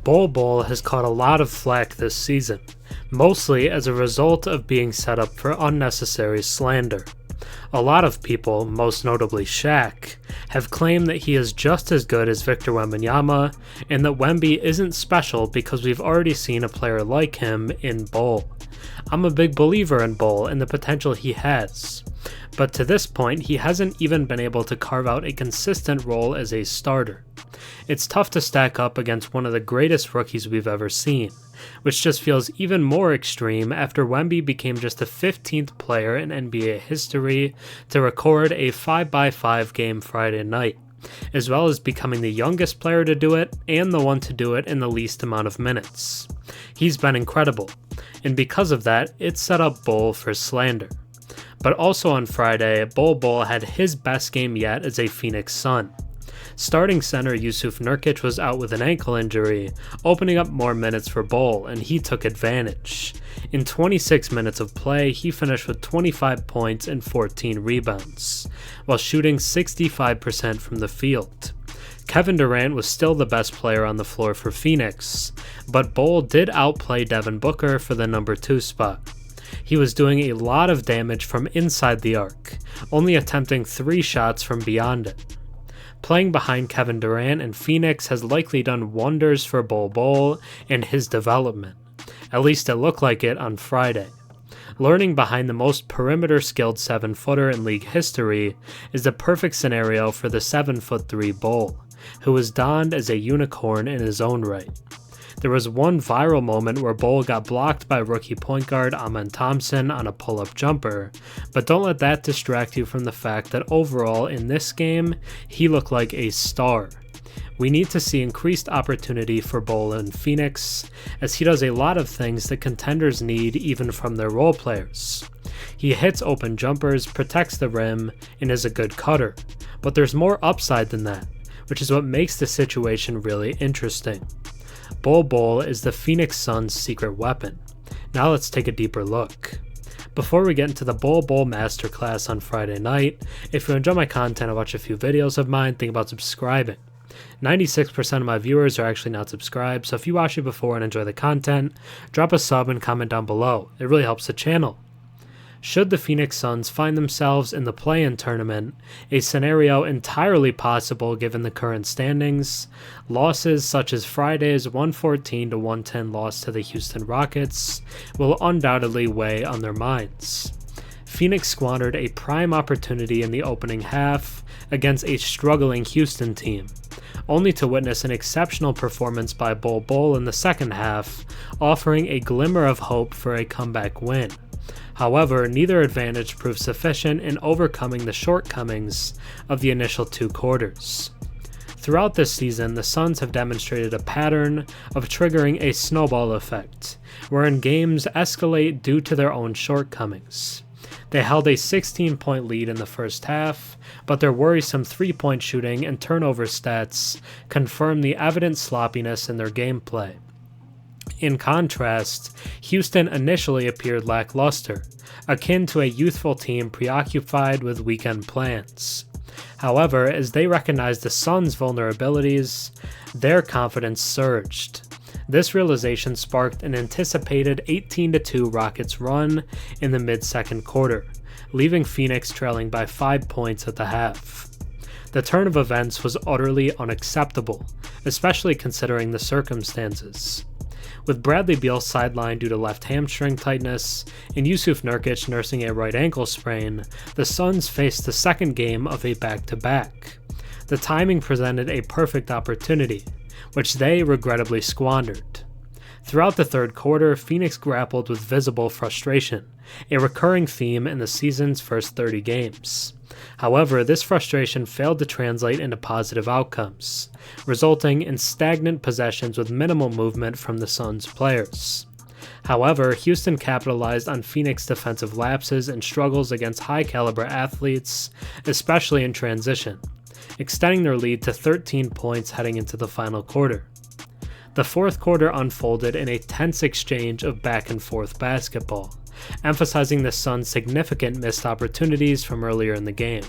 Bol Bol has caught a lot of flack this season, mostly as a result of being set up for unnecessary slander. A lot of people, most notably Shaq, have claimed that he is just as good as Victor Wembanyama, and that Wemby isn't special because we've already seen a player like him in Bol. I'm a big believer in Bol and the potential he has, but to this point he hasn't even been able to carve out a consistent role as a starter. It's tough to stack up against one of the greatest rookies we've ever seen, which just feels even more extreme after Wemby became just the 15th player in NBA history to record a 5x5 game Friday night, as well as becoming the youngest player to do it and the one to do it in the least amount of minutes. He's been incredible, and because of that, it set up Bol for slander. But also on Friday, Bol Bol had his best game yet as a Phoenix Sun. Starting center Jusuf Nurkic was out with an ankle injury, opening up more minutes for Bol, and he took advantage. In 26 minutes of play, he finished with 25 points and 14 rebounds, while shooting 65% from the field. Kevin Durant was still the best player on the floor for Phoenix, but Bol did outplay Devin Booker for the number 2 spot. He was doing a lot of damage from inside the arc, only attempting 3 shots from beyond it. Playing behind Kevin Durant in Phoenix has likely done wonders for Bol Bol and his development. At least it looked like it on Friday. Learning behind the most perimeter-skilled 7-footer in league history is the perfect scenario for the 7'3" Bol, who was donned as a unicorn in his own right. There was one viral moment where Bol got blocked by rookie point guard Amen Thompson on a pull-up jumper, but don't let that distract you from the fact that overall in this game, he looked like a star. We need to see increased opportunity for Bol in Phoenix, as he does a lot of things that contenders need even from their role players. He hits open jumpers, protects the rim, and is a good cutter, but there's more upside than that, which is what makes the situation really interesting. Bol Bol is the Phoenix Suns' secret weapon. Now let's take a deeper look. Before we get into the Bol Bol Masterclass on Friday night, if you enjoy my content and watch a few videos of mine, think about subscribing. 96% of my viewers are actually not subscribed, so if you watch it before and enjoy the content, drop a sub and comment down below. It really helps the channel. Should the Phoenix Suns find themselves in the play-in tournament, a scenario entirely possible given the current standings, losses such as Friday's 114-110 loss to the Houston Rockets will undoubtedly weigh on their minds. Phoenix squandered a prime opportunity in the opening half against a struggling Houston team, only to witness an exceptional performance by Bol Bol in the second half, offering a glimmer of hope for a comeback win. However, neither advantage proved sufficient in overcoming the shortcomings of the initial 2 quarters. Throughout this season, the Suns have demonstrated a pattern of triggering a snowball effect, wherein games escalate due to their own shortcomings. They held a 16-point lead in the first half, but their worrisome 3-point shooting and turnover stats confirm the evident sloppiness in their gameplay. In contrast, Houston initially appeared lackluster, akin to a youthful team preoccupied with weekend plans. However, as they recognized the Suns' vulnerabilities, their confidence surged. This realization sparked an anticipated 18-2 Rockets run in the mid-second quarter, leaving Phoenix trailing by 5 points at the half. The turn of events was utterly unacceptable, especially considering the circumstances. With Bradley Beal sidelined due to left hamstring tightness and Jusuf Nurkic nursing a right ankle sprain, the Suns faced the second game of a back-to-back. The timing presented a perfect opportunity, which they regrettably squandered. Throughout the third quarter, Phoenix grappled with visible frustration, a recurring theme in the season's first 30 games. However, this frustration failed to translate into positive outcomes, resulting in stagnant possessions with minimal movement from the Suns' players. However, Houston capitalized on Phoenix defensive lapses and struggles against high-caliber athletes, especially in transition, extending their lead to 13 points heading into the final quarter. The fourth quarter unfolded in a tense exchange of back-and-forth basketball, emphasizing the Suns' significant missed opportunities from earlier in the game.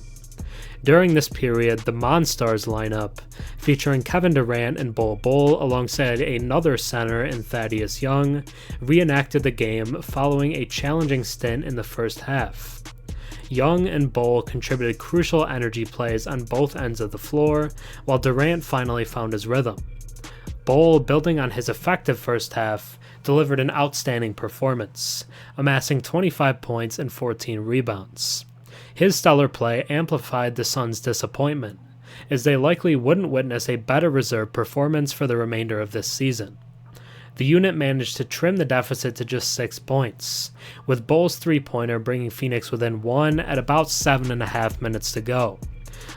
During this period, the Monstars lineup, featuring Kevin Durant and Bol Bol alongside another center in Thaddeus Young, reenacted the game following a challenging stint in the first half. Young and Bol contributed crucial energy plays on both ends of the floor, while Durant finally found his rhythm. Bol, building on his effective first half, delivered an outstanding performance, amassing 25 points and 14 rebounds. His stellar play amplified the Suns' disappointment, as they likely wouldn't witness a better reserve performance for the remainder of this season. The unit managed to trim the deficit to just 6 points, with Bol's three-pointer bringing Phoenix within 1 at about 7.5 minutes to go.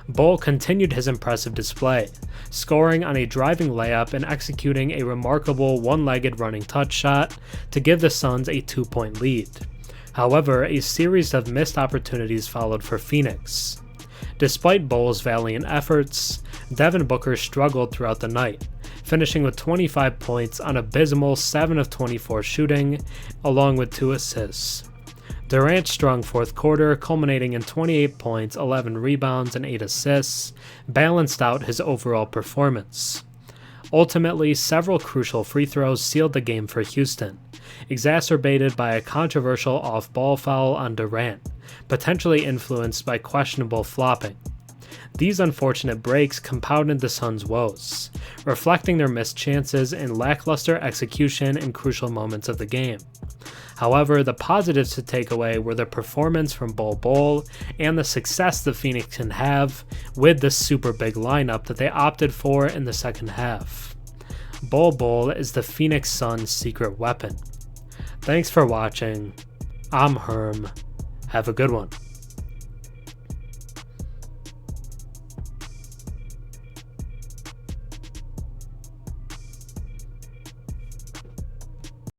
Bol continued his impressive display, scoring on a driving layup and executing a remarkable one-legged running touch shot to give the Suns a 2-point lead. However, a series of missed opportunities followed for Phoenix. Despite Bol's valiant efforts, Devin Booker struggled throughout the night, finishing with 25 points on abysmal 7 of 24 shooting, along with 2 assists. Durant's strong fourth quarter, culminating in 28 points, 11 rebounds, and 8 assists, balanced out his overall performance. Ultimately, several crucial free throws sealed the game for Houston, exacerbated by a controversial off-ball foul on Durant, potentially influenced by questionable flopping. These unfortunate breaks compounded the Suns' woes, reflecting their missed chances and lackluster execution in crucial moments of the game. However, the positives to take away were the performance from Bol Bol and the success the Phoenix can have with the super big lineup that they opted for in the second half. Bol Bol is the Phoenix Suns' secret weapon. Thanks for watching. I'm Herm. Have a good one.